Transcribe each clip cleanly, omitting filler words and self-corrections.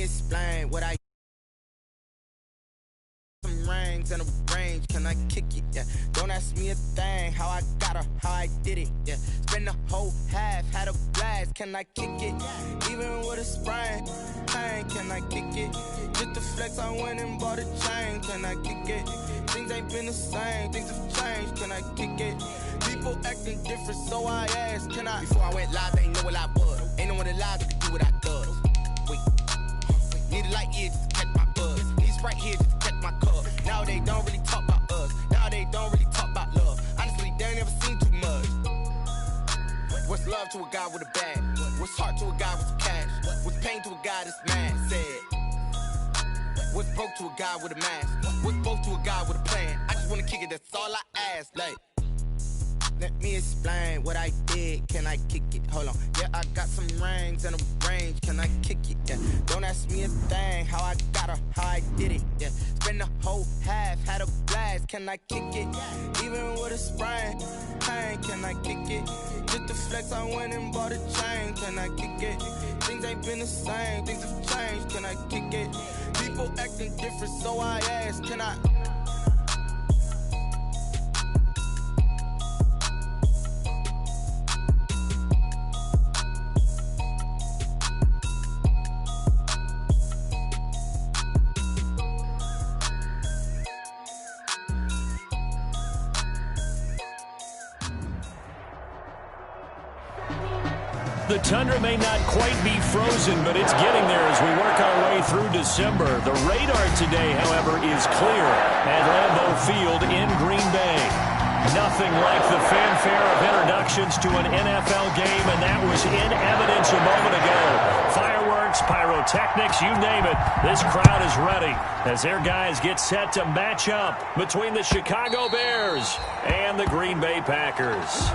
explain what I some rings and a range, can I kick it? Yeah, don't ask me a thing, how I got her, how I did it. Yeah, spend the whole half, had a blast, can I kick it? Even with a sprain, pain, can I kick it? Just the flex, I went and bought a chain, can I kick it? Things ain't been the same, things have changed, can I kick it? People acting different, so I asked, can I? Before I went live, they ain't know what I was. Ain't no one alive that could do what I does. Wait, need a light here just to catch my buzz. Need Sprite here just to catch my cup. Now they don't really talk about us. Now they don't really talk about love. Honestly, they ain't never seen too much. What's love to a guy with a bag? What's heart to a guy with some cash? What's pain to a guy that's mad? Said. What's broke to a guy with a mask? What's both to a guy with a plan? I just wanna kick it, that's all I ask. Like, let me explain what I did. Can I kick it? Hold on. Yeah, I got some rings and a range. Can I kick it? Yeah. Don't ask me a thing. How I got her, how I did it. Yeah. Spend the whole half, had a blast. Can I kick it? Even with a sprain, pain. Can I kick it? Just the flex, I went and bought a chain. Can I kick it? Things ain't been the same. Things have changed. Can I kick it? People acting different, so I ask. Can I? The tundra may not quite be frozen, but it's getting there as we work our way through December. The radar today, however, is clear at Lambeau Field in Green Bay. Nothing like the fanfare of introductions to an NFL game, and that was in evidence a moment ago. Fireworks, pyrotechnics, you name it. This crowd is ready as their guys get set to match up between the Chicago Bears and the Green Bay Packers.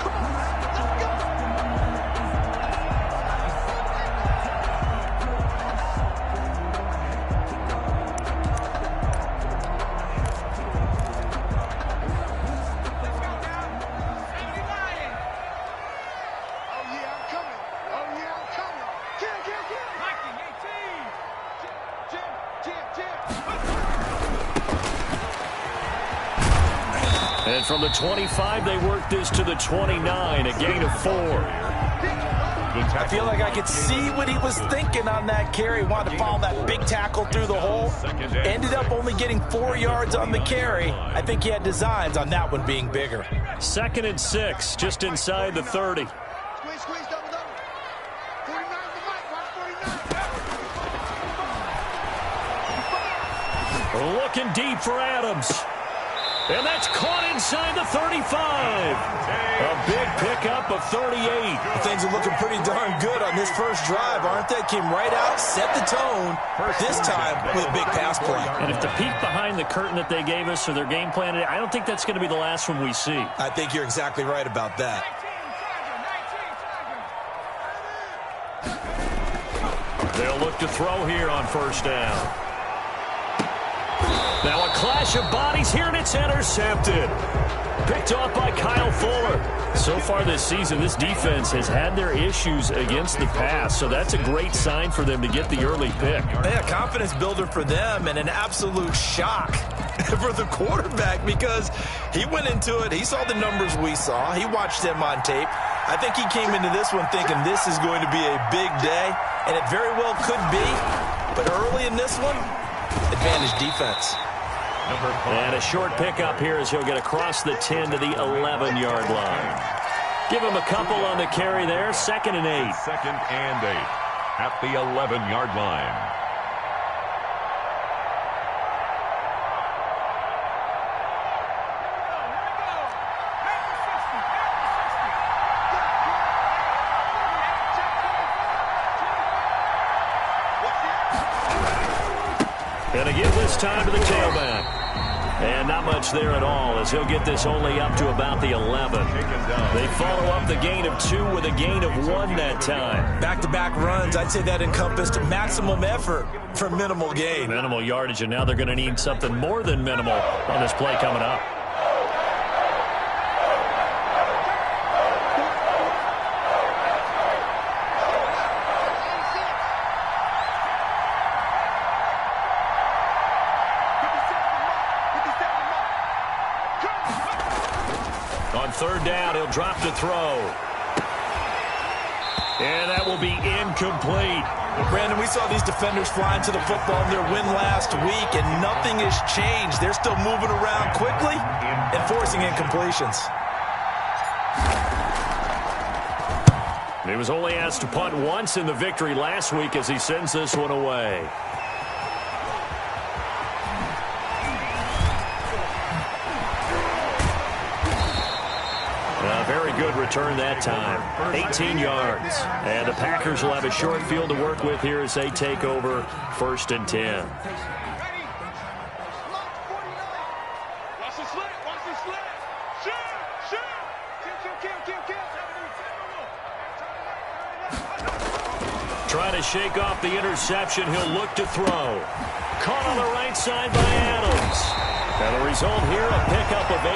And from the 25, they worked this to the 29, a gain of 4. I feel like I could see what he was thinking on that carry. Wanted to follow that big tackle through the hole. Ended up only getting 4 yards on the carry. I think he had designs on that one being bigger. 2nd and 6, just inside the 30. Squeeze, double. 49 to Mike, watch 49. Looking deep for Adams. And that's caught inside the 35. A big pickup of 38. Things are looking pretty darn good on this first drive, aren't they? Came right out, set the tone, this time with a big pass play. And if the peek behind the curtain that they gave us or their game plan, I don't think that's going to be the last one we see. I think you're exactly right about that. They'll look to throw here on first down. Now a clash of bodies here, and it's intercepted. Picked off by Kyle Fuller. So far this season, this defense has had their issues against the pass, so that's a great sign for them to get the early pick. Yeah, confidence builder for them and an absolute shock for the quarterback because he went into it. He saw the numbers we saw. He watched them on tape. I think he came into this one thinking this is going to be a big day, and it very well could be. But early in this one, advantage defense. And a short pickup here as he'll get across the 10 to the 11-yard line. Give him a couple on the carry there. 2nd and 8. 2nd and 8 at the 11-yard line. And again this time to the tailback. And not much there at all as he'll get this only up to about the 11. They follow up the gain of 2 with a gain of 1 that time. Back-to-back runs, I'd say that encompassed maximum effort for minimal gain. Minimal yardage, and now they're going to need something more than minimal on this play coming up. third down. He'll drop to throw. And that will be incomplete. Brandon, we saw these defenders flying to the football in their win last week, and nothing has changed. They're still moving around quickly and forcing incompletions. He was only asked to punt once in the victory last week as he sends this one away. A very good return that time. 18 yards. And the Packers will have a short field to work with here as they take over 1st and 10. Watch the slant. Watch the slant. Shoot. Trying to shake off the interception. He'll look to throw. Caught on the right side by Adams. And the result here, a pickup of 8.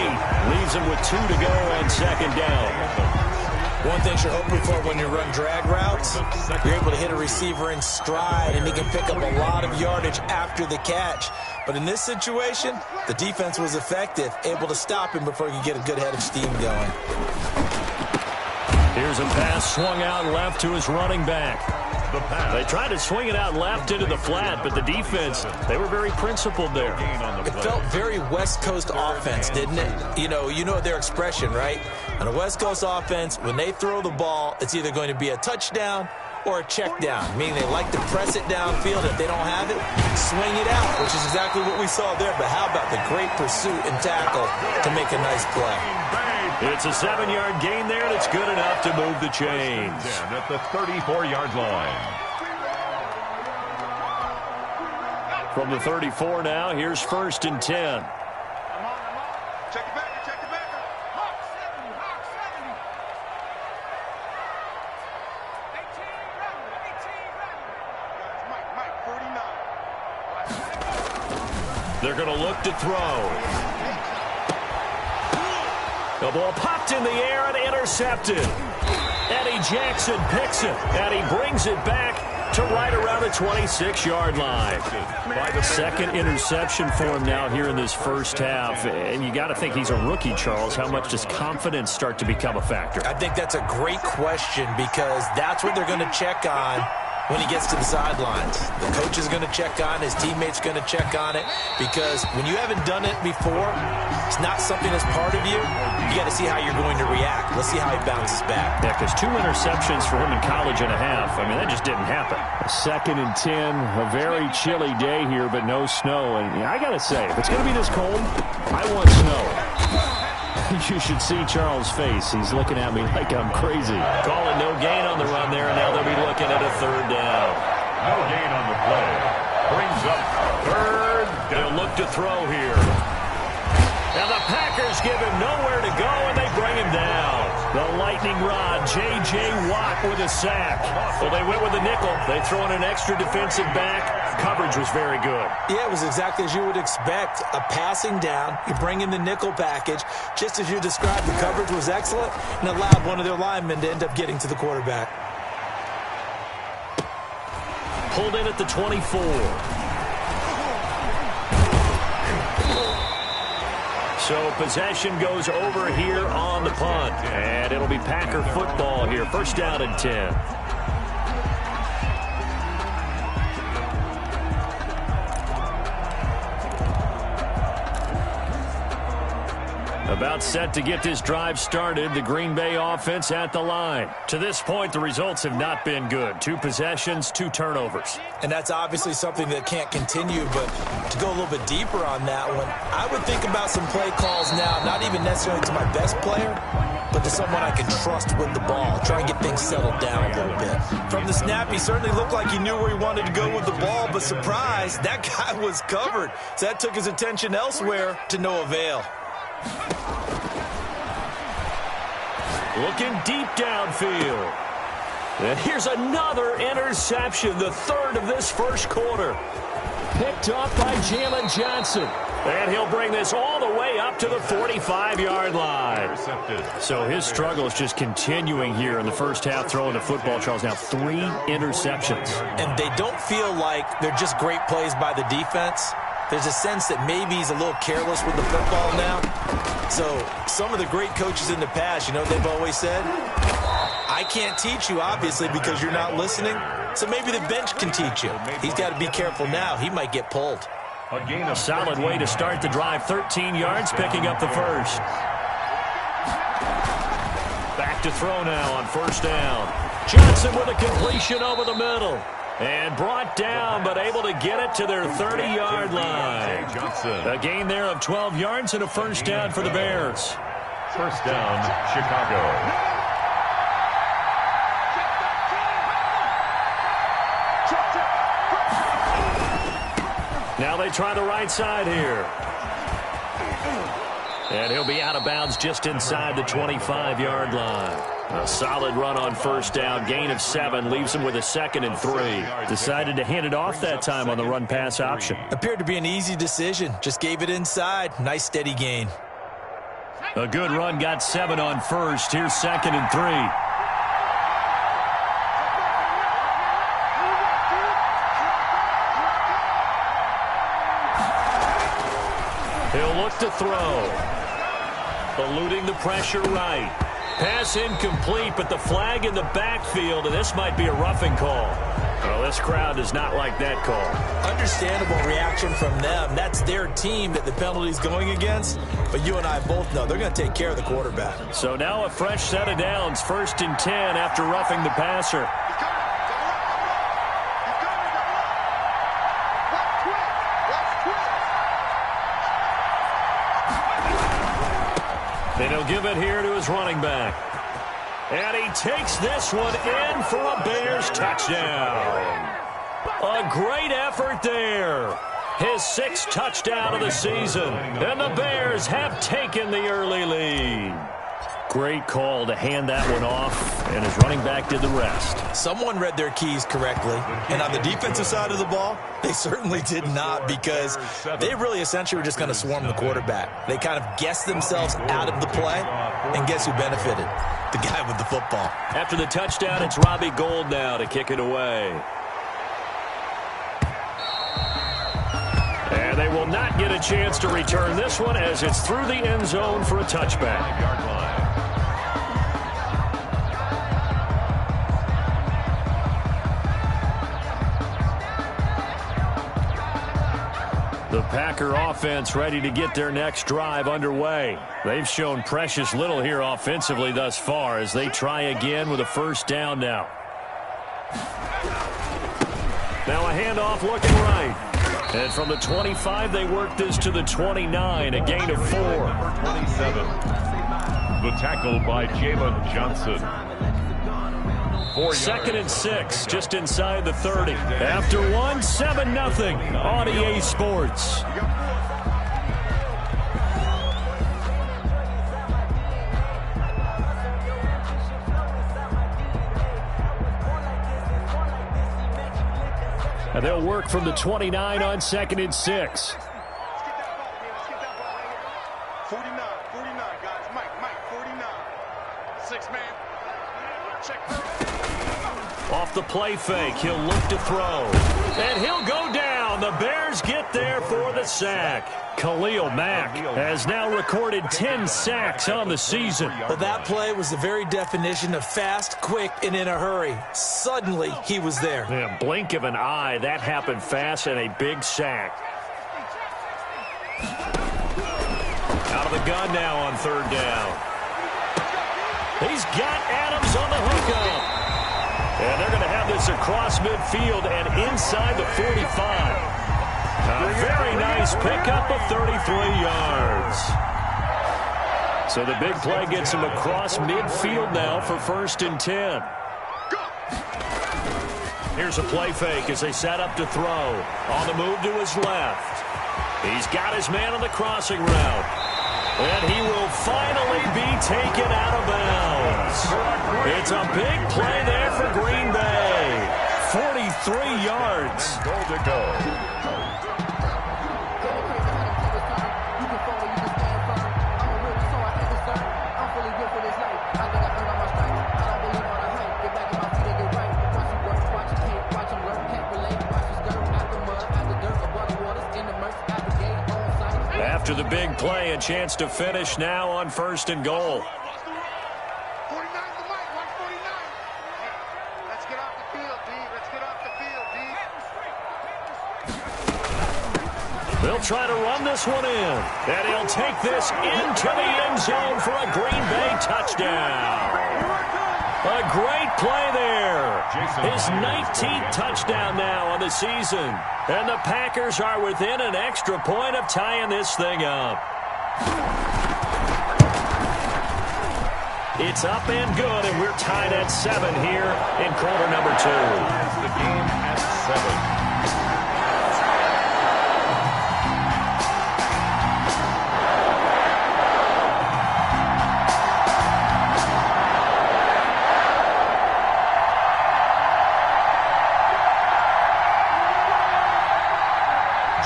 Leaves him with 2 to go on 2nd down. One thing you're hoping for when you run drag routes, you're able to hit a receiver in stride, and he can pick up a lot of yardage after the catch. But in this situation, the defense was effective, able to stop him before he could get a good head of steam going. Here's a pass swung out left to his running back. They tried to swing it out left into the flat, but the defense, they were very principled there. It felt very West Coast offense, didn't it? You know their expression, right? On a West Coast offense, when they throw the ball, it's either going to be a touchdown or a check down, meaning they like to press it downfield. If they don't have it, swing it out, which is exactly what we saw there. But how about the great pursuit and tackle to make a nice play? It's a 7-yard gain there, and it's good enough to move the chains. At the 34-yard line. From the 34 now, here's 1st and 10. Check it back. Hawk 70. 18 Mike, 49. They're going to look to throw. The ball popped in the air and intercepted. Eddie Jackson picks it, and he brings it back to right around the 26-yard line. The 2nd interception for him now here in this first half. And you got to think he's a rookie, Charles. How much does confidence start to become a factor? I think that's a great question because that's what they're going to check on when he gets to the sidelines. The coach is going to check on, his teammates going to check on it, because when you haven't done it before, it's not something that's part of you. You got to see how you're going to react. Let's see how he bounces back. Yeah, because 2 interceptions for him in college and a half. I mean, that just didn't happen. 2nd and 10, a very chilly day here, but no snow. And I got to say, if it's going to be this cold, I want snow. You should see Charles' face. He's looking at me like I'm crazy. Calling no gain on the run there, and now they'll be looking at a 3rd down. No gain on the play. Brings up 3rd down. They'll look to throw here. Now the Packers give him nowhere to go, and they bring him down. The lightning rod, J.J. Watt with a sack. Well, they went with the nickel. They throw in an extra defensive back. Coverage was very good. Yeah, it was exactly as you would expect. A passing down. You bring in the nickel package. Just as you described, the coverage was excellent and allowed one of their linemen to end up getting to the quarterback. Pulled in at the 24. So possession goes over here on the punt. And it'll be Packer football here. 1st down and 10. About set to get this drive started. The Green Bay offense at the line. To this point, the results have not been good. 2 possessions, 2 turnovers. And that's obviously something that can't continue, but to go a little bit deeper on that one, I would think about some play calls now, not even necessarily to my best player, but to someone I can trust with the ball. Try and get things settled down a little bit. From the snap, he certainly looked like he knew where he wanted to go with the ball, but surprise, that guy was covered. So that took his attention elsewhere to no avail. Looking deep downfield. And here's another interception, the 3rd of this first quarter. Picked up by Jalen Johnson. And he'll bring this all the way up to the 45-yard line. So his struggle is just continuing here in the first half, throwing the football, Charles. Now 3 interceptions. And they don't feel like they're just great plays by the defense. there's a sense that maybe he's a little careless with the football now. So some of the great coaches in the past, you know what they've always said? I can't teach you, obviously, because you're not listening. So maybe the bench can teach you. He's got to be careful now. He might get pulled. A solid way to start the drive. 13 yards, picking up the first. Back to throw now on first down. Johnson with a completion over the middle. And brought down, but able to get it to their 30-yard line. A gain there of 12 yards and a first down for the Bears. First down, Chicago. Now they try the right side here. And he'll be out of bounds just inside the 25-yard line. A solid run on first down. Gain of 7 leaves him with a 2nd and 3. Decided to hand it off that time on the run-pass option. Appeared to be an easy decision. Just gave it inside. Nice steady gain. A good run, got 7 on first. Here's 2nd and 3. He'll look to throw. Eluding the pressure right. Pass incomplete, but the flag in the backfield, and this might be a roughing call. Well, this crowd does not like that call. Understandable reaction from them. That's their team that the penalty's going against. But you and I both know they're going to take care of the quarterback. So now a fresh set of downs. 1st and 10 after roughing the passer. And he'll give it here to his running back. And he takes this one in for a Bears touchdown. A great effort there. His 6th touchdown of the season. And the Bears have taken the early lead. Great call to hand that one off, and his running back did the rest. Someone read their keys correctly, and on the defensive side of the ball, they certainly did not, because they really essentially were just going to swarm the quarterback. They kind of guessed themselves out of the play, and guess who benefited? The guy with the football. After the touchdown, it's Robbie Gould now to kick it away. And they will not get a chance to return this one as it's through the end zone for a touchback. The Packer offense ready to get their next drive underway. They've shown precious little here offensively thus far as they try again with a first down now. Now a handoff looking right. And from the 25, they work this to the 29, a gain of 4. 27. The tackle by Jalen Johnson. 2nd and 6, just inside the 30. After 1, 7-0 on EA Sports. And they'll work from the 29 on 2nd and 6. 49, guys. Mike, 49. 6-man. Check. Off the play fake, he'll look to throw. And he'll go down. The Bears get there for the sack. Khalil Mack has now recorded 10 sacks on the season. Well, that play was the very definition of fast, quick, and in a hurry. Suddenly, he was there. Yeah, blink of an eye, that happened fast and a big sack. Out of the gun now on 3rd down. He's got Adams on the hookup. And they're going to have this across midfield and inside the 45. A very nice pickup of 33 yards. So the big play gets him across midfield now for 1st and 10. Here's a play fake as they set up to throw. On the move to his left. He's got his man on the crossing route. And he will finally be taken out of bounds. It's a big play there for Green Bay. 43 yards. Goal to go. Watch After the big play, a chance to finish now on 1st and goal. 49 the mic. Watch 49. Let's get off the field, D. Let's get off the field, D. They'll try to run this one in. And he'll take this into the end zone for a Green Bay touchdown. A great play there. His 19th touchdown now on the season. And the Packers are within an extra point of tying this thing up. It's up and good, and we're tied at 7 here in quarter number 2. The game at 7.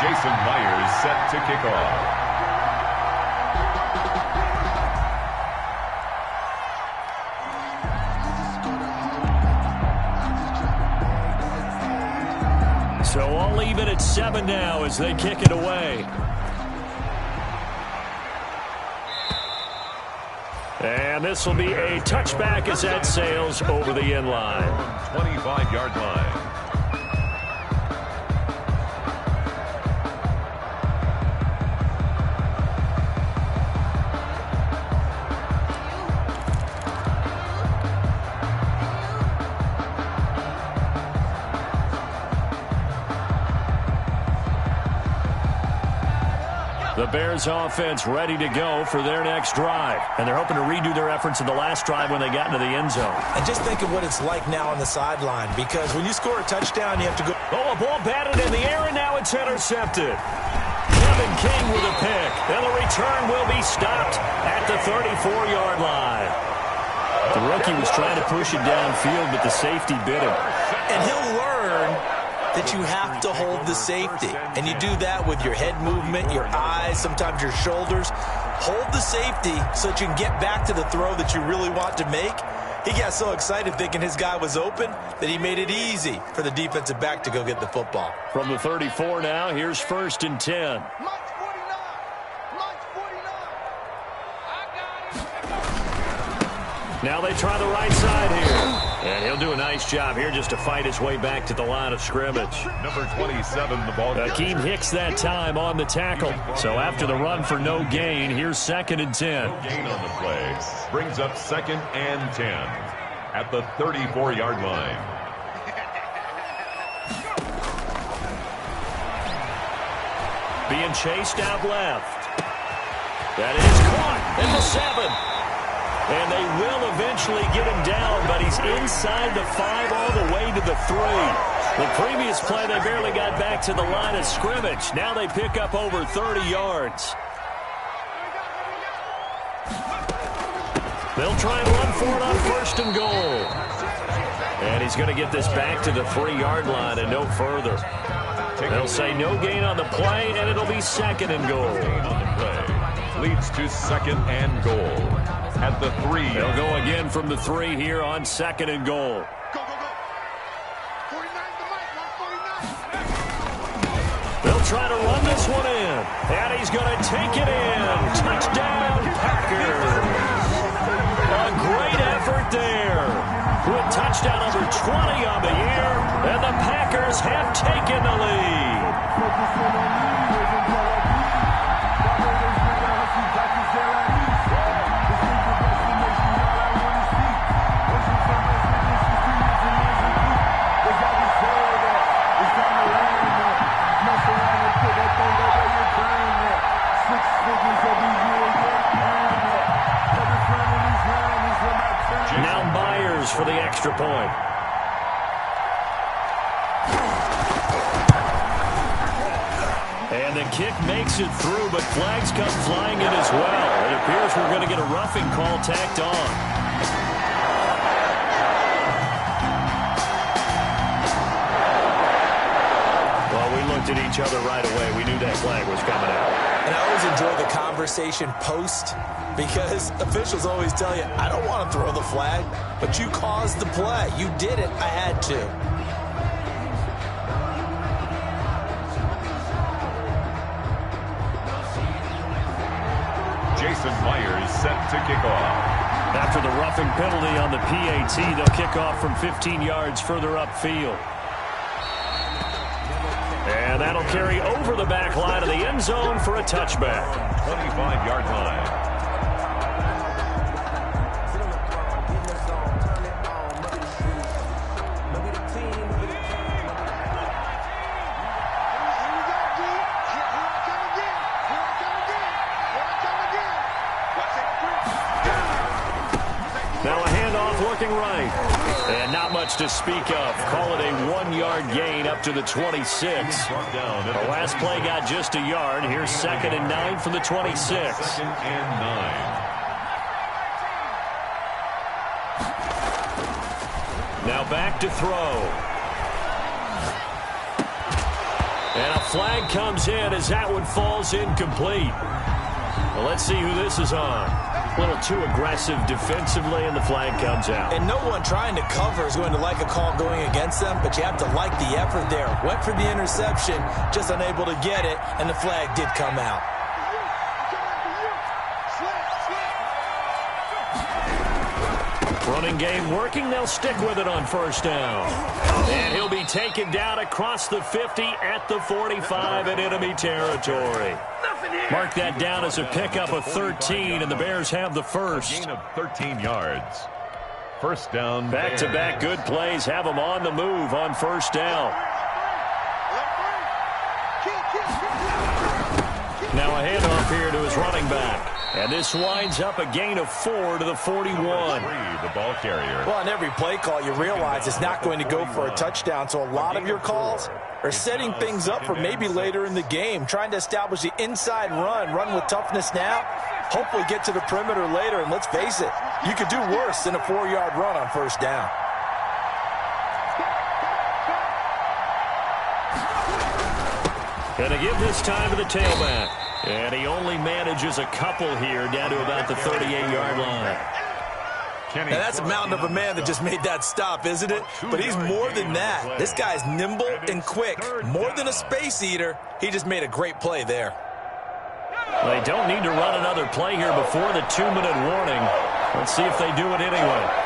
Jason Myers set to kick off. So all even at 7 now as they kick it away. And this will be a touchback as that sails over the end line. 25-yard line. The Bears offense ready to go for their next drive. And they're hoping to redo their efforts in the last drive when they got into the end zone. And just think of what it's like now on the sideline, because when you score a touchdown, you have to go. Oh, a ball batted in the air, and now it's intercepted. Kevin King with a pick. And the return will be stopped at the 34-yard line. The rookie was trying to push it downfield, but the safety bit him. And he'll learn that you have to hold the safety. And you do that with your head movement, your eyes, sometimes your shoulders. Hold the safety so that you can get back to the throw that you really want to make. He got so excited thinking his guy was open that he made it easy for the defensive back to go get the football. From the 34 now, here's 1st and 10. Mike's 49. Mike's 49. I got it. Now they try the right side here. And he'll do a nice job here just to fight his way back to the line of scrimmage. Number 27, the ball. Akeem Hicks that time on the tackle. So after the run for no gain, here's 2nd and 10. No gain on the play. Brings up 2nd and 10 at the 34-yard line. Being chased out left. That is caught at the 7. And they will eventually get him down, but he's inside the 5 all the way to the 3. The previous play, they barely got back to the line of scrimmage. Now they pick up over 30 yards. They'll try and run for it on 1st and goal. And he's going to get this back to the 3-yard line and no further. They'll say no gain on the play, and it'll be 2nd and goal. Gain on the play leads to 2nd and goal at the 3. They'll go again from the 3 here on 2nd and goal. Go, go, go. 49 the mic. Watch 49. They'll try to run this one in. And he's going to take it in. Touchdown, Packers. A great effort there. With touchdown number 20 on the year. And the Packers have taken the lead. Now Myers for the extra point. And the kick makes it through, but flags come flying in as well. It appears we're going to get a roughing call tacked on. Well, we looked at each other right away. We knew that flag was coming out. And I always enjoy the conversation post, because officials always tell you, I don't want to throw the flag, but you caused the play. You did it. I had to. to kick off. After the roughing penalty on the PAT, they'll kick off from 15 yards further upfield. And that'll carry over the back line of the end zone for a touchback. 25-yard line. Now a handoff looking right. And not much to speak of. Call it a 1-yard gain up to the 26. The last play got just a yard. Here's 2nd and 9 from the 26. 2nd and 9. Now back to throw. And a flag comes in as that one falls incomplete. Well, let's see who this is on. A little too aggressive defensively, and the flag comes out. And no one trying to cover is going to like a call going against them, but you have to like the effort there. Went for the interception, just unable to get it, and the flag did come out. Running game working. They'll stick with it on 1st down. And he'll be taken down across the 50 at the 45 in enemy territory. Mark that down as a pickup of 13, and the Bears have the first. Gain of 13 yards. 1st down. Back-to-back good plays have them on the move on 1st down. Now a handoff here to his running back. And this winds up a gain of 4 to the 41. The ball carrier. Well, on every play call, you realize it's not going to go for a touchdown, so a lot of your calls are setting things up for maybe later in the game, trying to establish the inside run with toughness now, hopefully get to the perimeter later, and let's face it, you could do worse than a 4-yard run on 1st down. Going to give this time to the tailback. And he only manages a couple here down to about the 38-yard line. Now that's a mountain of a man that just made that stop, isn't it? But he's more than that. This guy's nimble and quick. More than a space eater. He just made a great play there. They don't need to run another play here before the 2-minute warning. Let's see if they do it anyway.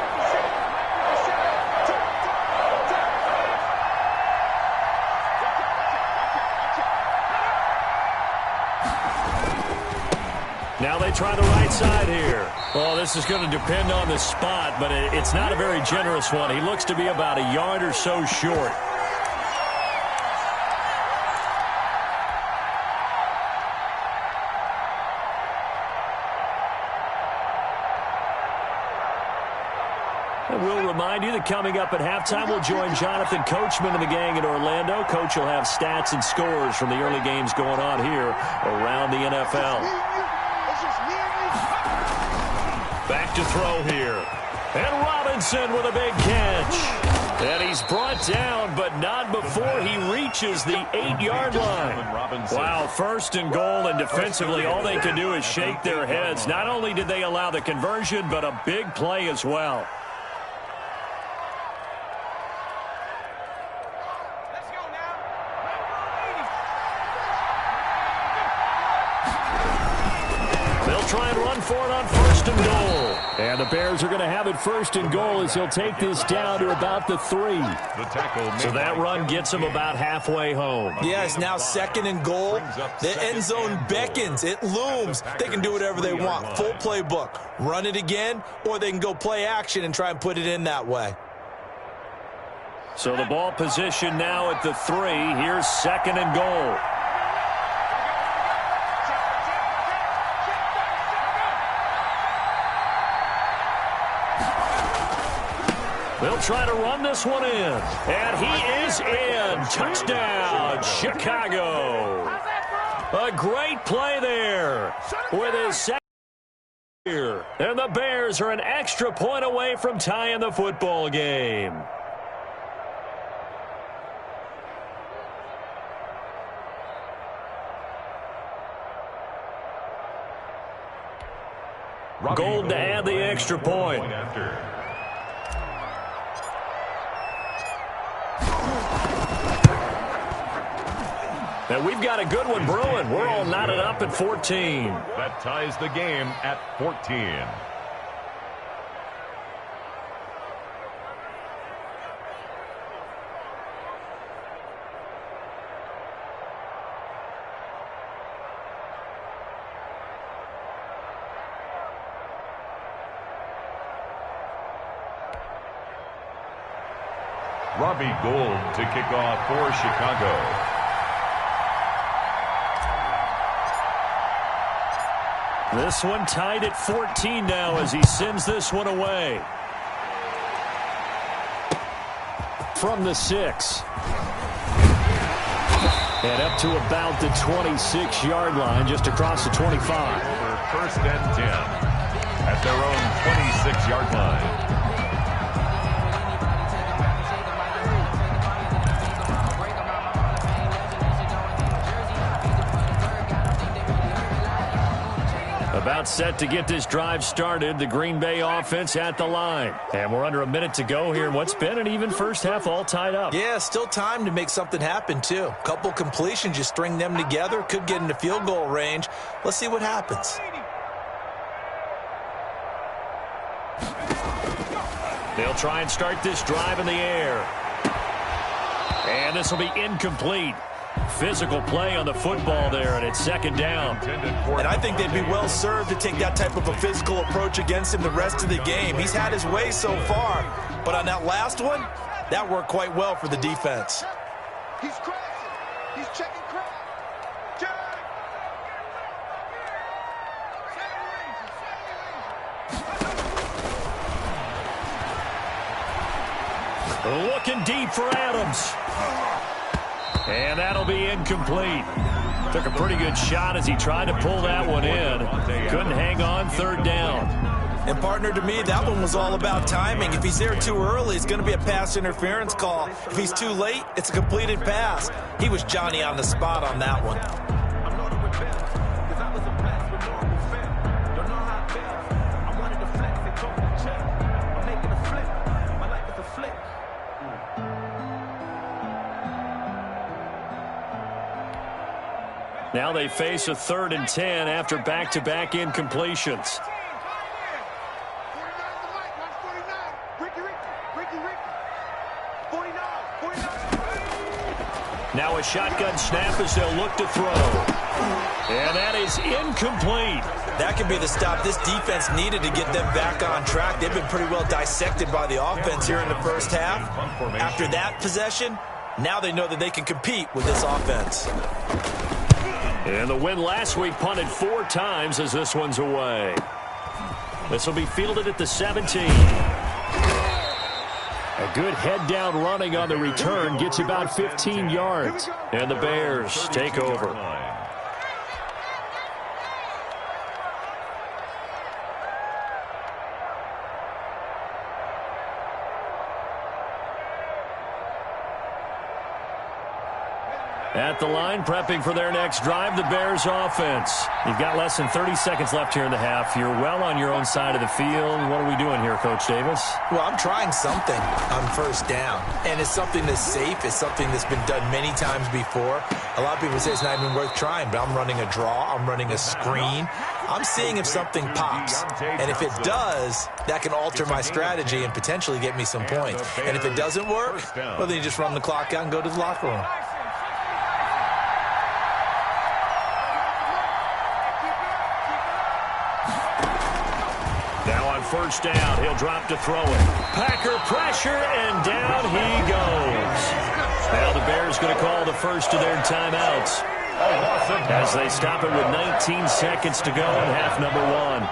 Now they try the right side here. Well, this is going to depend on the spot, but it's not a very generous one. He looks to be about a yard or so short. And we'll remind you that coming up at halftime, we'll join Jonathan Coachman and the gang in Orlando. Coach will have stats and scores from the early games going on here around the NFL. Back to throw here. And Robinson with a big catch. And he's brought down, but not before he reaches the 8-yard line. Wow, 1st and goal, and defensively all they can do is shake their heads. Not only did they allow the conversion, but a big play as well. Try and run for it on 1st and goal. And the Bears are going to have it 1st and goal as he'll take this down to about the 3. So that run gets him about halfway home. Yes, now 2nd and goal. The end zone beckons. It looms. They can do whatever they want. Full playbook. Run it again, or they can go play action and try and put it in that way. So the ball position now at the 3. Here's 2nd and goal. They'll try to run this one in. And he is in. Touchdown, Chicago. A great play there with his second here. And the Bears are an extra point away from tying the football game. Gold to add the extra point. And we've got a good one brewing. We're all knotted up at 14. That ties the game at 14. Robbie Gould to kick off for Chicago. This one tied at 14 now as he sends this one away. From the 6. And up to about the 26-yard line, just across the 25. For first and 10 at their own 26-yard line. About set to get this drive started, the Green Bay offense at the line. And we're under a minute to go here in what's been an even first half, all tied up. Yeah, still time to make something happen, too. A couple completions, you string them together, could get into field goal range. Let's see what happens. They'll try and start this drive in the air. And this will be incomplete. Physical play on the football there, and it's second down. And I think they'd be well served to take that type of a physical approach against him the rest of the game. He's had his way so far, but on that last one, that worked quite well for the defense. He's crashing. He's checking crash. Looking deep for Adams. And that'll be incomplete. Took a pretty good shot as he tried to pull that one in. Couldn't hang on, third down. And partner, to me, that one was all about timing. If he's there too early, it's going to be a pass interference call. If he's too late, it's a completed pass. He was Johnny on the spot on that one. Now they face a 3rd and 10 after back-to-back incompletions. Now a shotgun snap as they'll look to throw. And that is incomplete. That could be the stop this defense needed to get them back on track. They've been pretty well dissected by the offense here in the first half. After that possession, now they know that they can compete with this offense. And the win last week punted 4 times as this one's away. This will be fielded at the 17. A good head-down running on the return gets about 15 yards. And the Bears take over. At the line, prepping for their next drive, the Bears offense. You've got less than 30 seconds left here in the half. You're well on your own side of the field. What are we doing here, Coach Davis? Well, I'm trying something on first down. And it's something that's safe. It's something that's been done many times before. A lot of people say it's not even worth trying, but I'm running a draw. I'm running a screen. I'm seeing if something pops. And if it does, that can alter my strategy and potentially get me some points. And if it doesn't work, well, then you just run the clock out and go to the locker room. First down, he'll drop to throw it. Packer pressure, and down he goes. Now the Bears going to call the first of their timeouts as they stop it with 19 seconds to go in half number 1.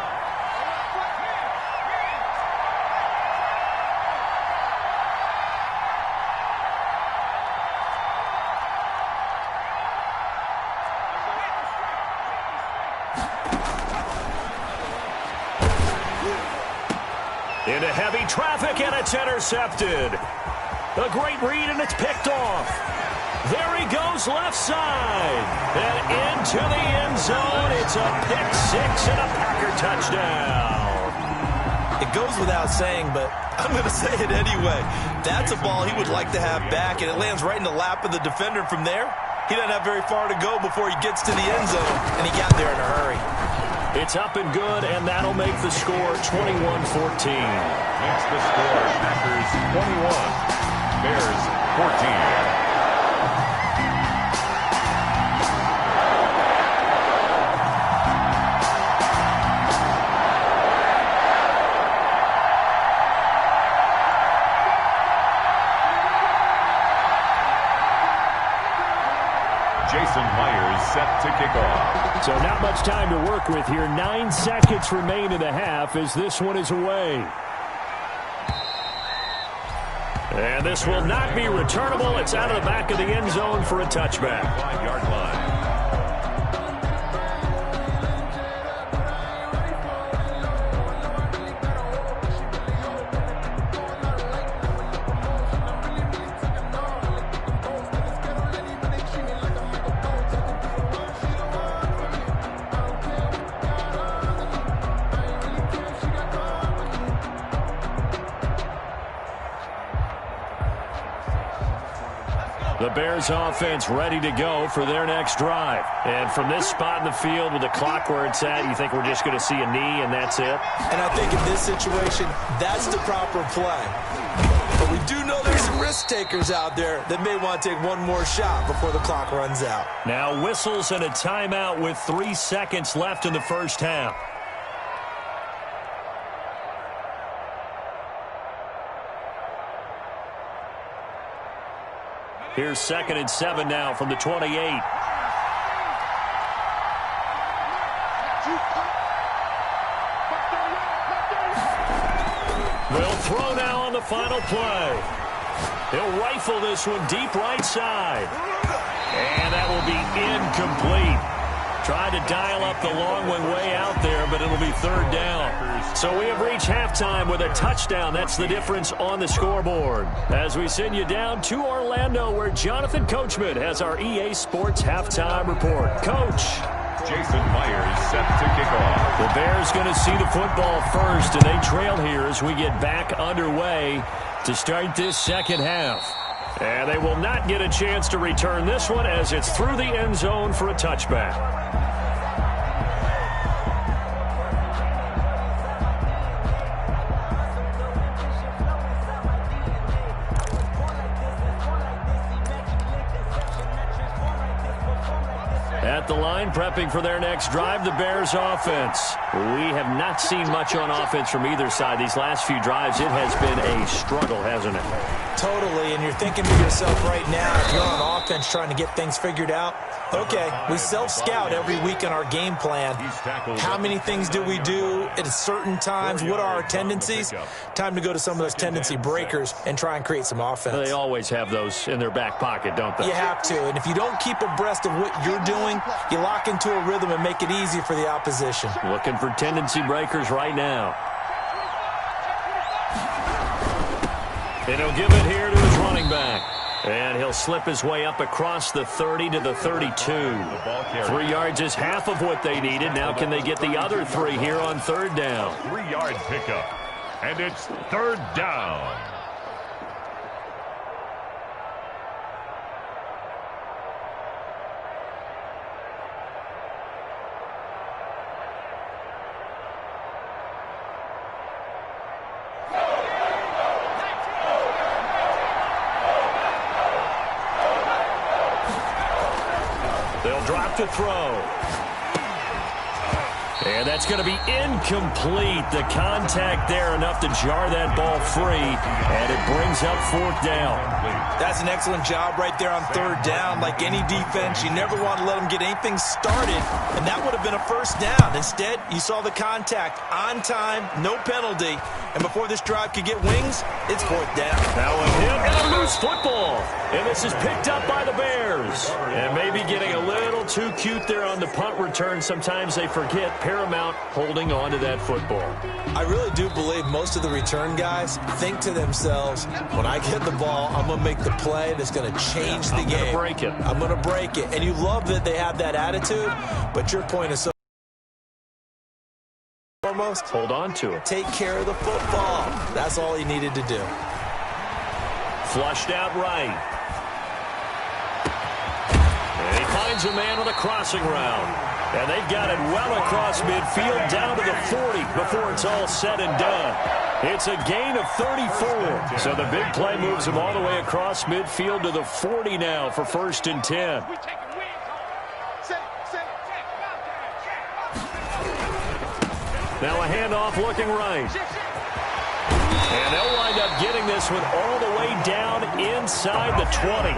Into heavy traffic, and it's intercepted. A great read, and it's picked off. There he goes, left side. And into the end zone. It's a pick 6 and a Packer touchdown. It goes without saying, but I'm going to say it anyway. That's a ball he would like to have back, and it lands right in the lap of the defender from there. he doesn't have very far to go before he gets to the end zone, and he got there in a hurry. It's up and good, and that'll make the score 21-14. Makes the score Packers 21, Bears 14. Jason Myers set to kick off. So not much time to work with here. 9 seconds remain in the half as this one is away. And this will not be returnable. It's out of the back of the end zone for a touchback. 5-yard line. The Bears offense ready to go for their next drive. And from this spot in the field with the clock where it's at, you think we're just going to see a knee and that's it? And I think in this situation, that's the proper play. But we do know there's some risk takers out there that may want to take one more shot before the clock runs out. Now whistles and a timeout with 3 seconds left in the first half. Here's 2nd and 7 now from the 28. Will throw now on the final play. He'll rifle this one deep right side. And that will be incomplete. Tried to dial up the long one way out there, but it'll be 3rd down. So we have reached halftime with a touchdown. That's the difference on the scoreboard. As we send you down to Orlando, where Jonathan Coachman has our EA Sports Halftime Report. Coach. Jason Myers set to kick off. The Bears going to see the football first, and they trail here as we get back underway to start this second half. And they will not get a chance to return this one as it's through the end zone for a touchback. At the line, prepping for their next drive, the Bears offense. We have not seen much on offense from either side. These last few drives, it has been a struggle, hasn't it? Totally, and you're thinking to yourself right now, if you're on offense trying to get things figured out, okay, we self-scout every week in our game plan. How many things do we do at certain times? What are our tendencies? Time to go to some of those tendency breakers and try and create some offense. They always have those in their back pocket, don't they? You have to, and if you don't keep abreast of what you're doing, you lock into a rhythm and make it easy for the opposition. Looking for tendency breakers right now. And he'll give it here to his running back. And he'll slip his way up across the 30 to the 32. 3 yards is half of what they needed. Now can they get the other 3 here on 3rd down? 3-yard pickup. And it's 3rd down. They'll drop to throw. And that's going to be incomplete. The contact there enough to jar that ball free. And it brings up 4th down. That's an excellent job right there on 3rd down. Like any defense, you never want to let them get anything started. And that would have been a 1st down. Instead, you saw the contact on time, no penalty. And before this drive could get wings, it's 4th down. Now a hit and a loose football. And this is picked up by the Bears. And maybe getting a little too cute there on the punt return. Sometimes they forget Paramount holding on to that football. I really do believe most of the return guys think to themselves, when I get the ball, I'm going to make the play that's going to change the game. I'm going to break it. I'm going to break it. And you love that they have that attitude, but your point is so foremost, hold on to it. Take care of the football. That's all he needed to do. Flushed out right. finds a man with a crossing route. And they've got it well across midfield down to the 40 before it's all said and done. It's a gain of 34. So the big play moves him all the way across midfield to the 40 now for 1st and 10. Now a handoff looking right. And they'll wind up getting this one all the way down inside the 20.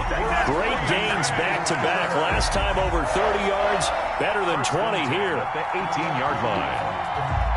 Great gains back-to-back. Last time over 30 yards, better than 20 here. At the 18-yard line.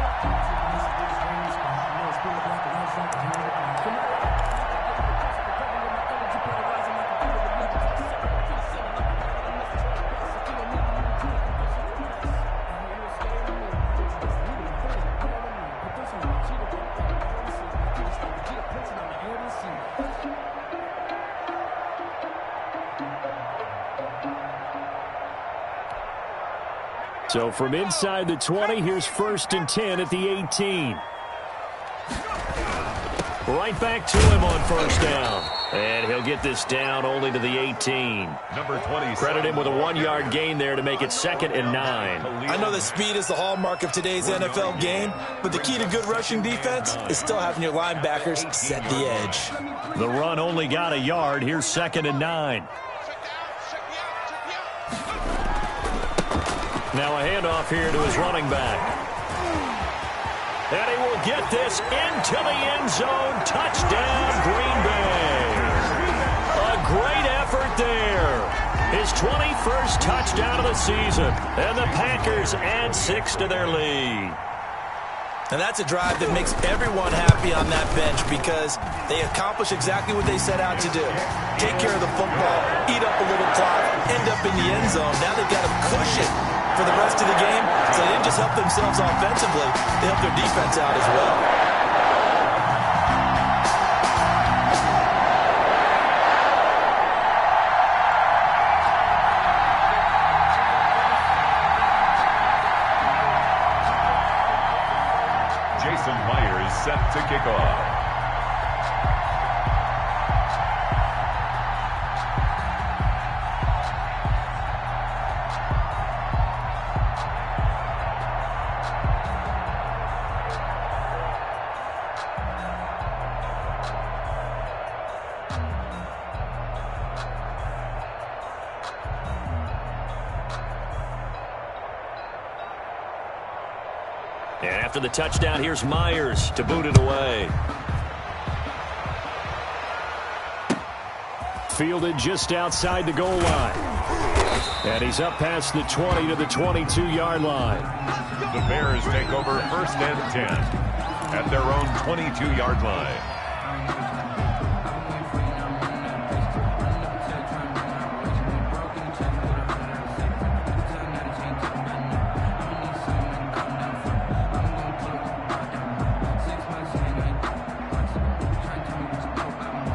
So from inside the 20, here's 1st and 10 at the 18. Right back to him on 1st down. And he'll get this down only to the 18. Number 20. Credit him with a 1-yard gain there to make it 2nd and 9. I know that speed is the hallmark of today's NFL game, but the key to good rushing defense is still having your linebackers set the edge. The run only got a yard. Here's 2nd and 9. Now a handoff here to his running back. And he will get this into the end zone. Touchdown, Green Bay. A great effort there. His 21st touchdown of the season. And the Packers add 6 to their lead. And that's a drive that makes everyone happy on that bench because they accomplish exactly what they set out to do. Take care of the football, eat up a little clock, end up in the end zone. Now they've got a cushion for the rest of the game. So they didn't just help themselves offensively, they helped their defense out as well. Jason Myers set to kick off. And after the touchdown, here's Myers to boot it away. Fielded just outside the goal line. And he's up past the 20 to the 22-yard line. The Bears take over 1st and 10 at their own 22-yard line.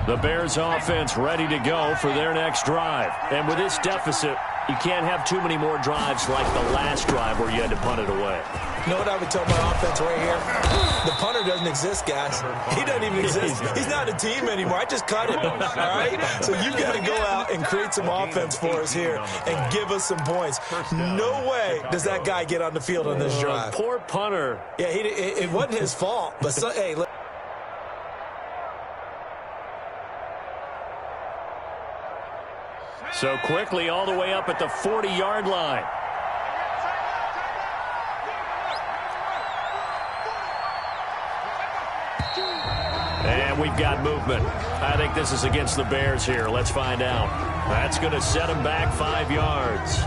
The Bears offense ready to go for their next drive. And with this deficit, you can't have too many more drives like the last drive where you had to punt it away. You know what I would tell my offense right here? The punter doesn't exist, guys. He doesn't even exist. He's not a team anymore. I just cut him, all right? So you got to go out and create some offense for us here and give us some points. No way does that guy get on the field on this drive. Poor punter. Yeah, it wasn't his fault. But, hey, look. So quickly all the way up at the 40-yard line. And we've got movement. I think this is against the Bears here. Let's find out. That's going to set them back 5 yards.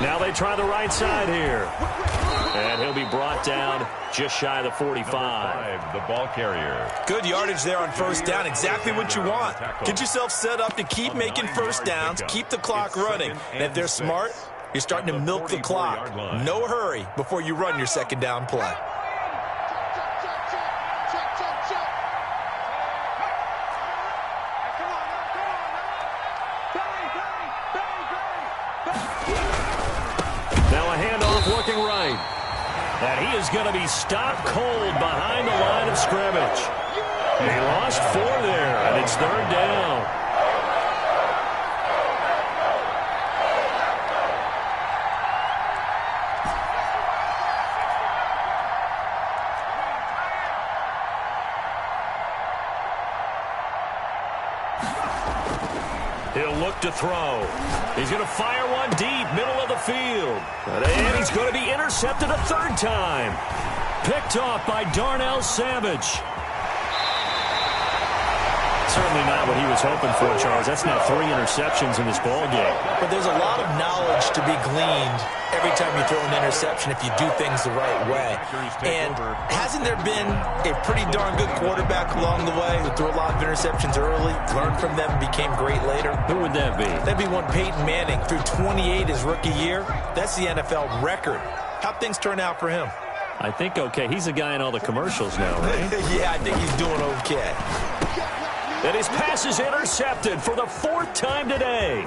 Now they try the right side here. And he'll be brought down just shy of the 45. The ball carrier. Good yardage there on 1st down. Exactly what you want. Get yourself set up to keep making 1st downs, keep the clock running. And if they're smart, you're starting to milk the clock. No hurry before you run your 2nd down play. Snap looking right. And he is going to be stopped cold behind the line of scrimmage. He lost 4 there, and it's 3rd down. He'll look to throw. He's going to fire one deep, middle of the field. And he's going to be intercepted a 3rd time. Picked off by Darnell Savage. Certainly not what he was hoping for, Charles. That's now 3 interceptions in this ball game. But there's a lot of knowledge to be gleaned every time you throw an interception if you do things the right way. And hasn't there been a pretty darn good quarterback along the way who threw a lot of interceptions early, learned from them, and became great later? Who would that be? That'd be one Peyton Manning. Threw 28 his rookie year. That's the NFL record. How'd things turn out for him? I think okay. He's a guy in all the commercials now, right? Yeah, I think he's doing okay. And his pass is intercepted for the 4th time today.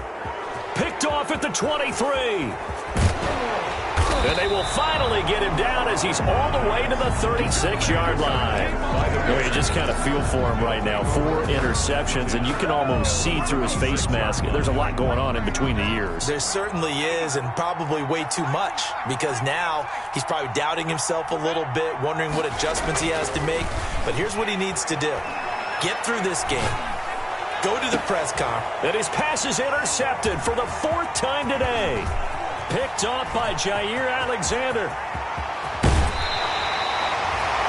Picked off at the 23. And they will finally get him down as he's all the way to the 36-yard line. You just kind of feel for him right now. 4 interceptions, and you can almost see through his face mask. There's a lot going on in between the ears. There certainly is, and probably way too much, because now he's probably doubting himself a little bit, wondering what adjustments he has to make. But here's what he needs to do. Get through this game. Go to the press conference. And his pass is intercepted for the 4th time today. Picked off by Jair Alexander.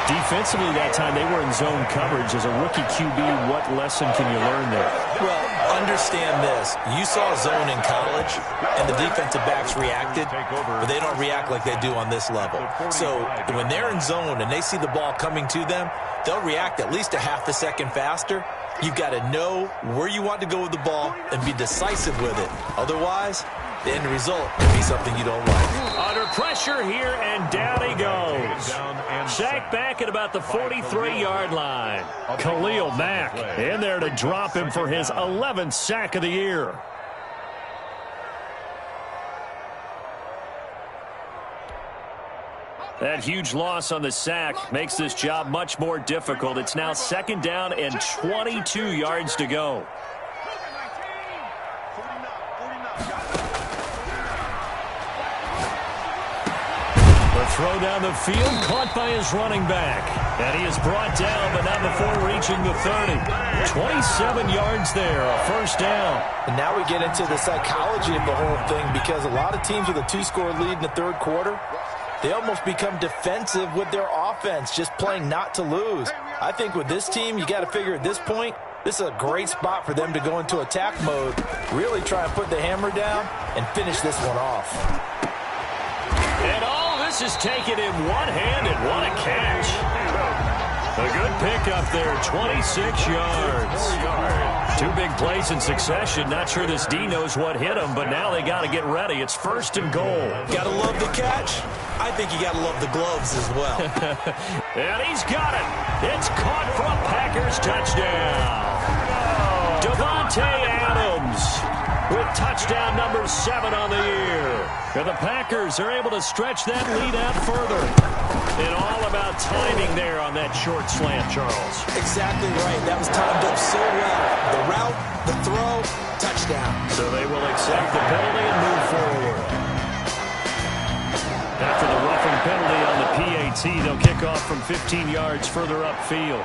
Defensively that time, they were in zone coverage. As a rookie QB, what lesson can you learn there? Well, understand this. You saw zone in college, and the defensive backs reacted, but they don't react like they do on this level. So when they're in zone and they see the ball coming to them, they'll react at least a half a second faster. You've got to know where you want to go with the ball and be decisive with it. Otherwise, the end result could be something you don't like. Under pressure here, and down he goes. Sacked back at about the 43-yard line. Khalil Mack in there to drop him for his 11th sack of the year. That huge loss on the sack makes this job much more difficult. It's now 2nd down and 22 yards to go. The throw down the field, caught by his running back. And he is brought down, but not before reaching the 30. 27 yards there, a 1st down. And now we get into the psychology of the whole thing, because a lot of teams with a 2-score lead in the 3rd quarter, they almost become defensive with their offense, just playing not to lose. I think with this team, you got to figure at this point, this is a great spot for them to go into attack mode, really try and put the hammer down and finish this one off. And all this is taken in one hand, and what a catch. A good pickup there, 26 yards. 2 big plays in succession. Not sure this D knows what hit him, but now they got to get ready. It's 1st and goal. Got to love the catch. I think you got to love the gloves as well. And he's got it. It's caught for a Packers touchdown. Davante Adams with touchdown number 7 on the year. And the Packers are able to stretch that lead out further. And all about timing there on that short slant, Charles. Exactly right. That was timed up so well. The route, the throw, touchdown. So they will accept the penalty and move forward. After the roughing penalty on the PAT, they'll kick off from 15 yards further upfield.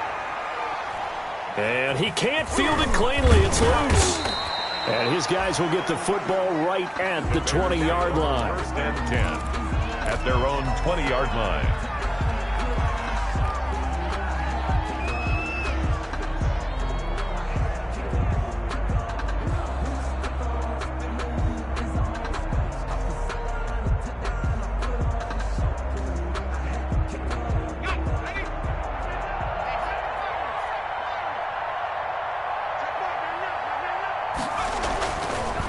And he can't field it cleanly. It's loose. And his guys will get the football right at the 20-yard line. 1st and 10 at their own 20-yard line.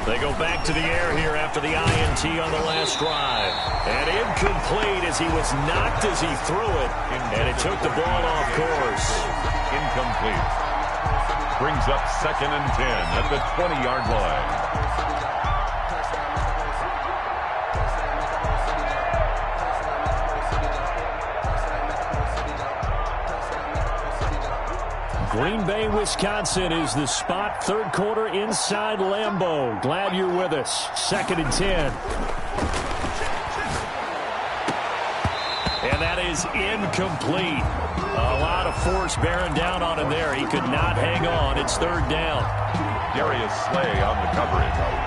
They go back to the air here after the INT on the last drive. And incomplete as he was knocked as he threw it. And it took the ball off course. Incomplete. Brings up 2nd and 10 at the 20-yard line. Green Bay, Wisconsin is the spot. Third quarter inside Lambeau. Glad you're with us. 2nd and 10. And that is incomplete. A lot of force bearing down on him there. He could not hang on. It's 3rd down. Darius Slay on the coverage.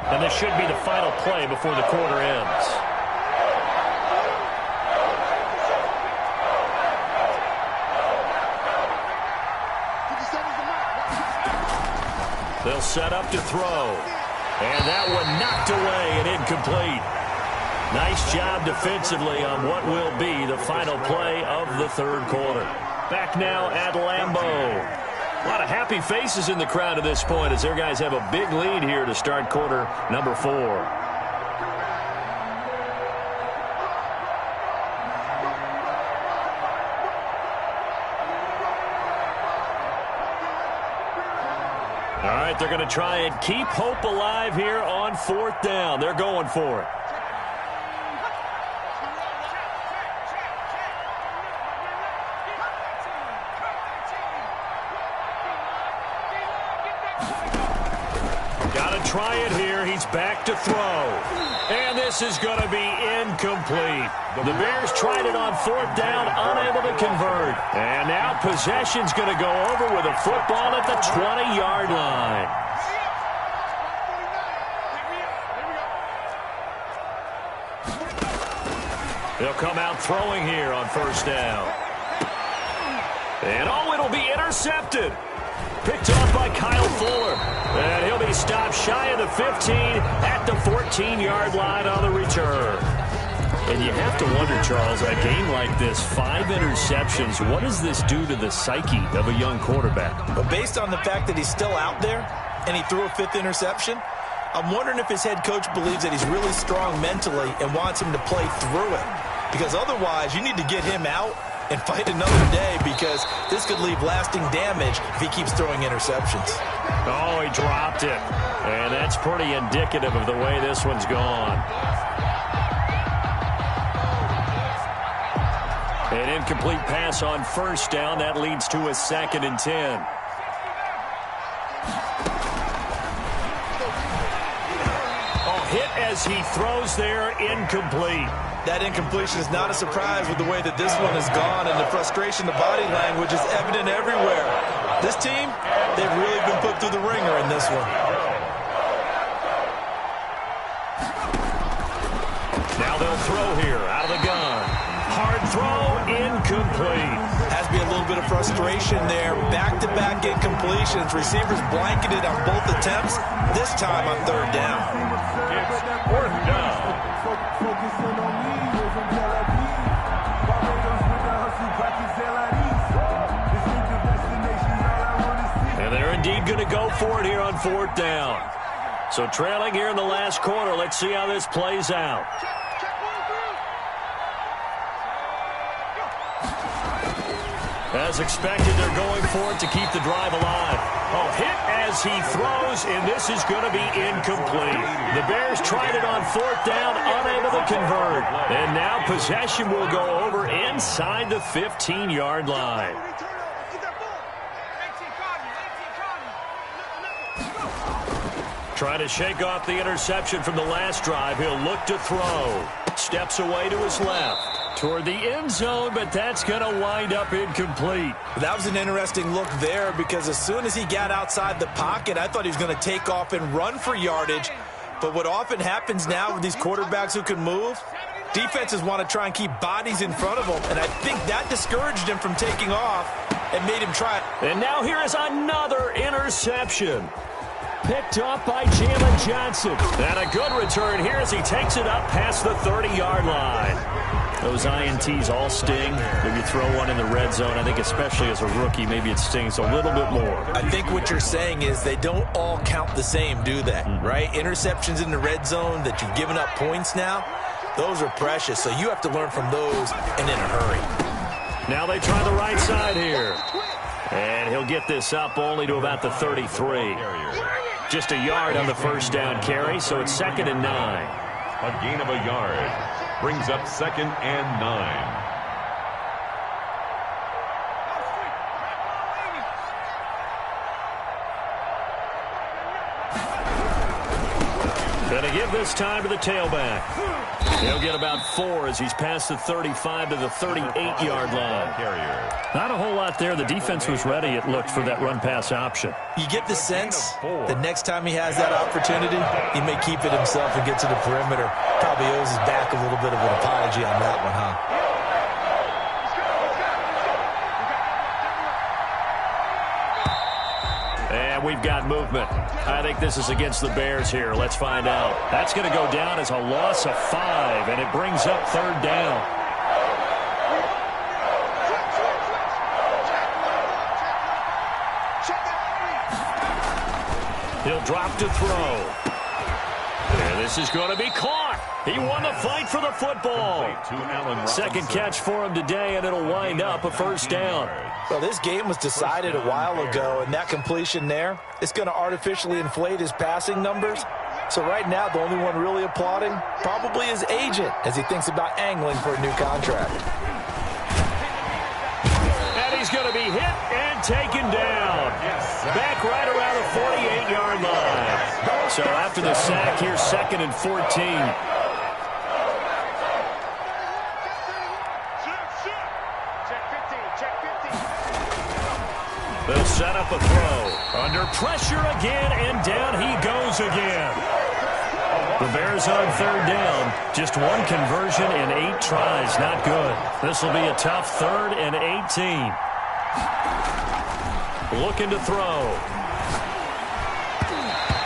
And this should be the final play before the quarter ends. They'll set up to throw. And that one knocked away and incomplete. Nice job defensively on what will be the final play of the 3rd quarter. Back now at Lambeau. A lot of happy faces in the crowd at this point as their guys have a big lead here to start quarter number 4. All right, they're going to try and keep hope alive here on 4th down. They're going for it. Try it here. He's back to throw. And this is going to be incomplete. The Bears tried it on 4th down, unable to convert. And now possession's going to go over with a football at the 20-yard line. They'll come out throwing here on 1st down. And it'll be intercepted. Picked off by Kyle Fuller. And he'll be stopped shy of the 15 at the 14-yard line on the return. And you have to wonder, Charles, a game like this, 5 interceptions, what does this do to the psyche of a young quarterback? But based on the fact that he's still out there and he threw a 5th interception, I'm wondering if his head coach believes that he's really strong mentally and wants him to play through it. Because otherwise, you need to get him out and fight another day, because this could leave lasting damage if he keeps throwing interceptions. Oh, he dropped it. And that's pretty indicative of the way this one's gone. An incomplete pass on 1st down. That leads to a 2nd and 10. Oh, hit as he throws there, incomplete. That incompletion is not a surprise with the way that this one has gone, and the frustration, the body language is evident everywhere. This team, they've really been put through the ringer in this one. Now they'll throw here out of the gun. Hard throw, incomplete. Has to be a little bit of frustration there. Back-to-back incompletions. Receivers blanketed on both attempts, this time on 3rd down. It's 4th down. And they're indeed going to go for it here on 4th down. So trailing here in the last quarter. Let's see how this plays out. As expected, they're going for it to keep the drive alive. Oh, hit as he throws, and this is going to be incomplete. The Bears tried it on 4th down, unable to convert. And now possession will go over inside the 15-yard line. Trying to shake off the interception from the last drive. He'll look to throw. Steps away to his left. Toward the end zone, but that's going to wind up incomplete. That was an interesting look there, because as soon as he got outside the pocket, I thought he was going to take off and run for yardage. But what often happens now with these quarterbacks who can move, defenses want to try and keep bodies in front of them, and I think that discouraged him from taking off and made him try it. And now here is another interception. Picked up by Jalen Johnson. And a good return here as he takes it up past the 30-yard line. Those INTs all sting. Maybe throw one in the red zone. I think especially as a rookie, maybe it stings a little bit more. I think what you're saying is they don't all count the same, do they? Right? Interceptions in the red zone that you've given up points now, those are precious. So you have to learn from those and in a hurry. Now they try the right side here. And he'll get this up only to about the 33. Just a yard on the first down carry, so it's 2nd and 9. A gain of a yard brings up 2nd and 9. Going to give this time to the tailback. He'll get about 4 as he's past the 35 to the 38-yard line. Not a whole lot there. The defense was ready, it looked, for that run-pass option. You get the sense that next time he has that opportunity, he may keep it himself and get to the perimeter. Probably owes his back a little bit of an apology on that one, huh? And we've got movement. I think this is against the Bears here. Let's find out. That's going to go down as a loss of 5, and it brings up 3rd down. He'll drop to throw. And this is going to be caught. He won the fight for the football. 2nd catch for him today, and it'll wind up a 1st down. Well, this game was decided a while ago, and that completion there is going to artificially inflate his passing numbers. So right now, the only one really applauding probably his agent as he thinks about angling for a new contract. And he's going to be hit and taken down. Back right around the 48-yard line. So after the sack, here's 2nd and 14. They'll set up a throw. Under pressure again, and down he goes again. The Bears on 3rd down. Just one conversion in 8 tries. Not good. This will be a tough 3rd and 18. Looking to throw.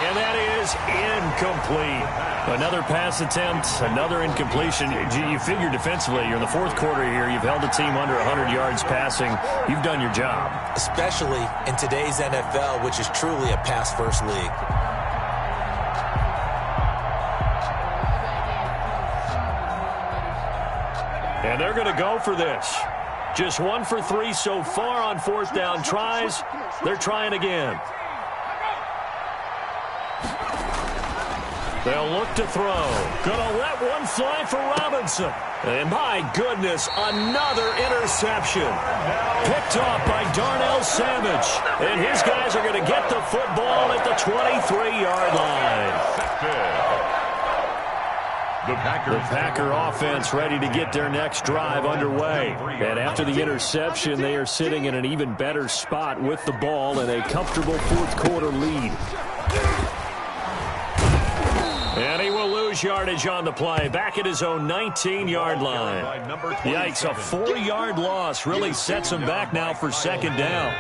And that is incomplete. Another pass attempt, another incompletion. You figure defensively, you're in the 4th quarter here. You've held a team under 100 yards passing. You've done your job. Especially in today's NFL, which is truly a pass-first league. And they're going to go for this. Just 1 for 3 so far on 4th down tries. They're trying again. They'll look to throw. Gonna let one fly for Robinson. And my goodness, another interception. Picked off by Darnell Savage. And his guys are going to get the football at the 23-yard line. The Packer offense ready to get their next drive underway. And after the interception, they are sitting in an even better spot with the ball and a comfortable 4th quarter lead. And he will lose yardage on the play. Back at his own 19-yard line. Yikes, a 4-yard loss really sets him back now for 2nd down.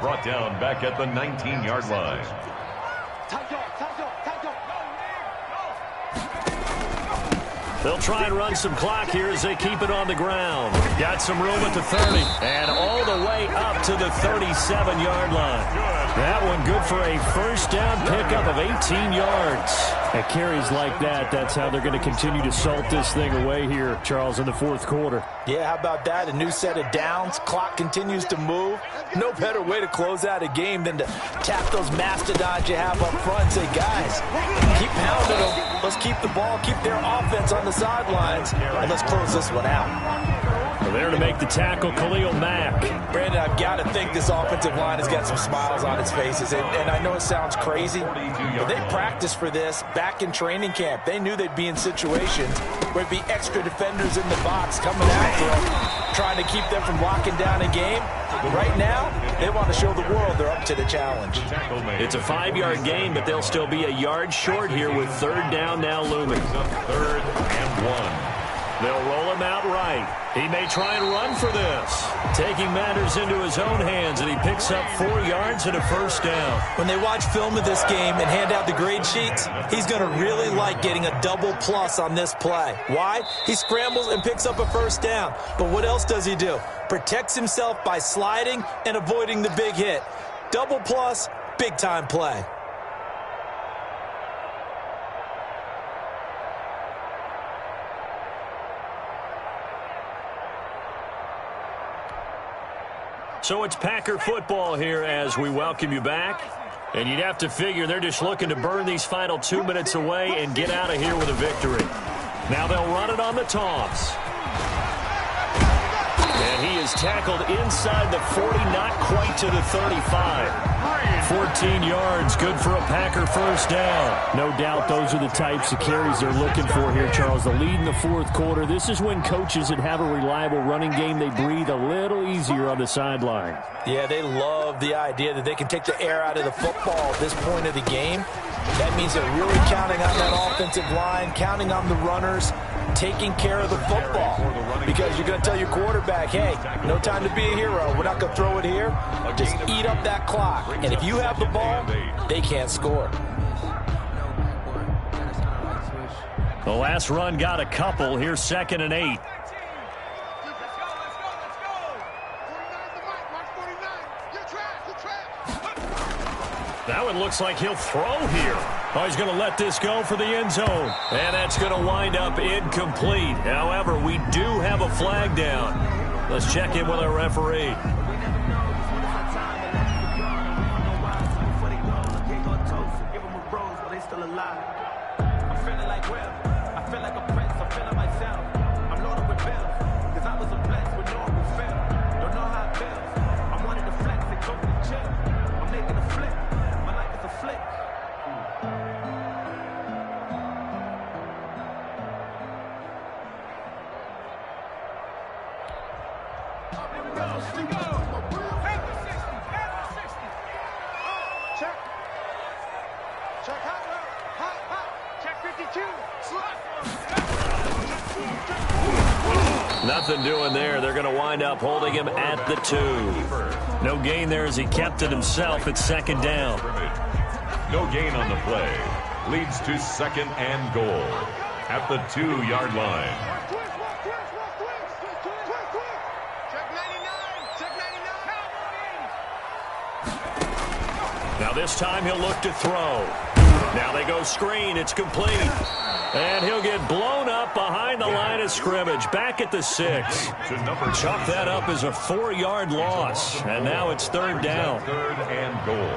Brought down back at the 19-yard line. They'll try and run some clock here as they keep it on the ground. Got some room at the 30. And all the way up to the 37-yard line. That one good for a 1st down pickup of 18 yards. At carries like that, that's how they're going to continue to salt this thing away here, Charles, in the 4th quarter. Yeah, how about that? A new set of downs. Clock continues to move. No better way to close out a game than to tap those mastodons you have up front and say, guys, keep pounding them. Let's keep the ball, keep their offense on the sidelines, and let's close this one out. There to make the tackle, Khalil Mack. Brandon, I've got to think this offensive line has got some smiles on its faces. And I know it sounds crazy, but they practiced for this back in training camp. They knew they'd be in situations where it'd be extra defenders in the box coming after them, trying to keep them from locking down a game. Right now, they want to show the world they're up to the challenge. It's a 5-yard gain, but they'll still be a yard short here with 3rd down now looming. 3rd and 1. They'll roll him out right. He may try and run for this. Taking matters into his own hands, and he picks up 4 yards and a 1st down. When they watch film of this game and hand out the grade sheets, he's going to really like getting a double plus on this play. Why? He scrambles and picks up a 1st down. But what else does he do? Protects himself by sliding and avoiding the big hit. Double plus, big-time play. So it's Packer football here as we welcome you back. And you'd have to figure they're just looking to burn these final 2 minutes away and get out of here with a victory. Now they'll run it on the toss. And he is tackled inside the 40, not quite to the 35. 14 yards, good for a Packer first down. No doubt those are the types of carries they're looking for here, Charles. The lead in the fourth quarter. This is when coaches that have a reliable running game, they breathe a little easier on the sideline. Yeah, they love the idea that they can take the air out of the football at this point of the game. That means they're really counting on that offensive line, counting on the runners, taking care of the football. Because you're going to tell your quarterback, hey, no time to be a hero. We're not going to throw it here. Just eat up that clock. And if you have the ball, they can't score. The last run got a couple. Here's 2nd and 8. That one looks like he'll throw here. Oh, he's going to let this go for the end zone. And that's going to wind up incomplete. However, we do have a flag down. Let's check in with our referee. Nothing doing there. They're going to wind up holding him at the 2. No gain there as he kept it himself at 2nd down. No gain on the play. Leads to 2nd and goal at the 2-yard line. Now this time he'll look to throw. Now they go screen. It's complete. And he'll get blown up behind the line of scrimmage. Back at the 6. Chalk that up as a 4-yard loss. And now it's 3rd down. 3rd and goal.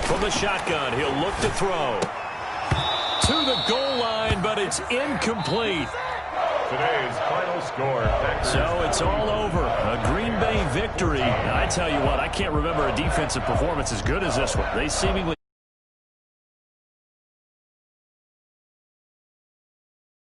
From the shotgun, he'll look to throw. To the goal line, but it's incomplete. Today's final score. So it's all over. A Green Bay victory. I tell you what, I can't remember a defensive performance as good as this one. They seemingly